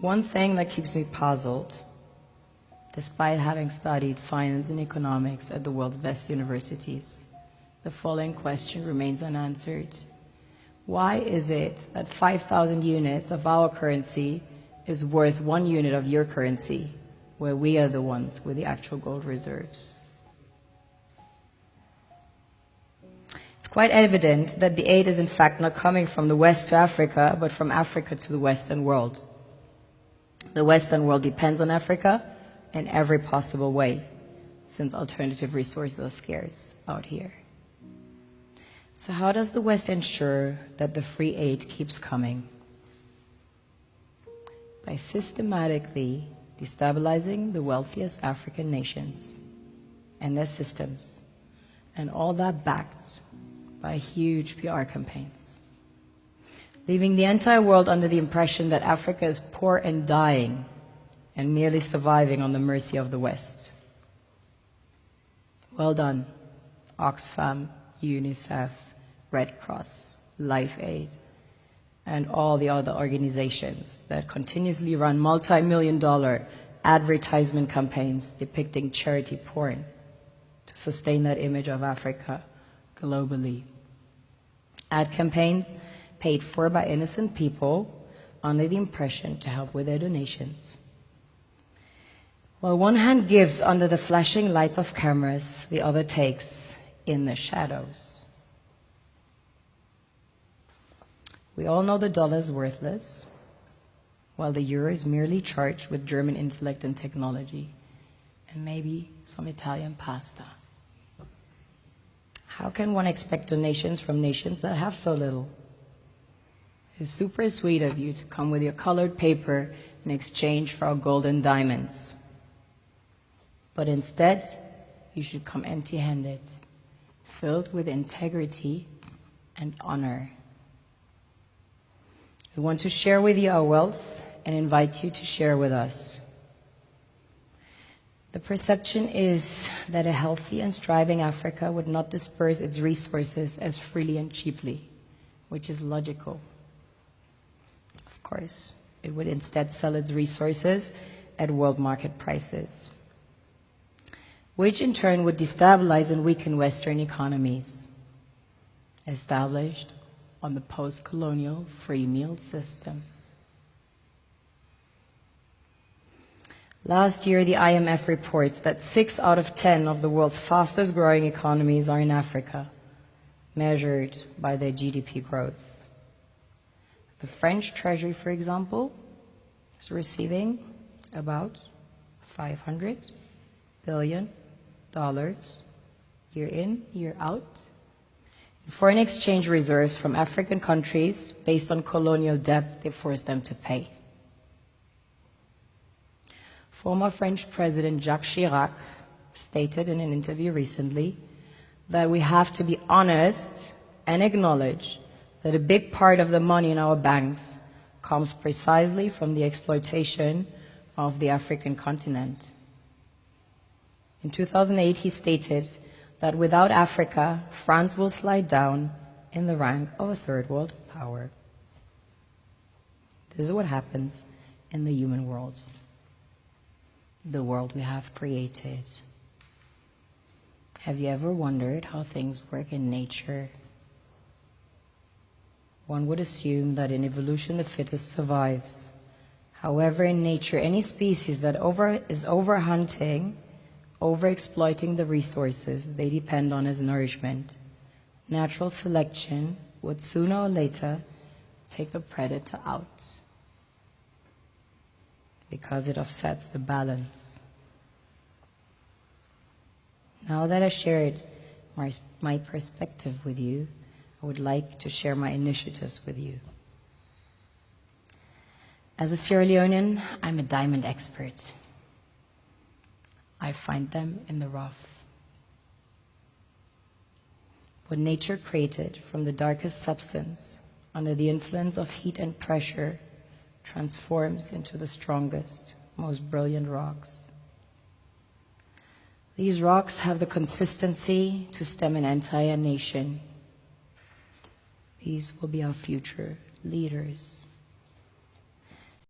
One thing that keeps me puzzled, despite having studied finance and economics at the world's best universities, the following question remains unanswered. Why is it that 5,000 units of our currency is worth 1 unit of your currency, where we are the ones with the actual gold reserves? It's quite evident that the aid is in fact not coming from the West to Africa, but from Africa to the Western world. The Western world depends on Africa in every possible way, since alternative resources are scarce out here. So how does the West ensure that the free aid keeps coming? By systematically destabilizing the wealthiest African nations and their systems, and all that backed by huge PR campaigns, leaving the entire world under the impression that Africa is poor and dying and merely surviving on the mercy of the West. Well done, Oxfam, UNICEF, Red Cross, Life Aid, and all the other organizations that continuously run multi-million-dollar advertisement campaigns depicting charity porn to sustain that image of Africa globally. Ad campaigns paid for by innocent people under the impression to help with their donations. While one hand gives under the flashing lights of cameras, the other takes in the shadows. We all know the dollar is worthless, while the euro is merely charged with German intellect and technology, and maybe some Italian pasta. How can one expect donations from nations that have so little? It's super sweet of you to come with your colored paper in exchange for our gold and diamonds. But instead, you should come empty-handed, filled with integrity and honor. We want to share with you our wealth and invite you to share with us. The perception is that a healthy and thriving Africa would not disperse its resources as freely and cheaply, which is logical. Of course, it would instead sell its resources at world market prices, which in turn would destabilize and weaken Western economies, established on the post-colonial free meal system. Last year, the IMF reports that 6 out of 10 of the world's fastest growing economies are in Africa, measured by their GDP growth. The French Treasury, for example, is receiving about $500 billion year in, year out, foreign exchange reserves from African countries based on colonial debt they forced them to pay. Former French President Jacques Chirac stated in an interview recently that we have to be honest and acknowledge that a big part of the money in our banks comes precisely from the exploitation of the African continent. In 2008, he stated that without Africa, France will slide down in the rank of a third world power. This is what happens in the human world, the world we have created. Have you ever wondered how things work in nature? One would assume that in evolution the fittest survives. However, in nature, any species that is overhunting, overexploiting the resources they depend on as nourishment, natural selection would sooner or later take the predator out because it offsets the balance. Now that I shared my perspective with you, I would like to share my initiatives with you. As a Sierra Leonean, I'm a diamond expert. I find them in the rough. What nature created from the darkest substance under the influence of heat and pressure transforms into the strongest, most brilliant rocks. These rocks have the consistency to stem an entire nation. These will be our future leaders.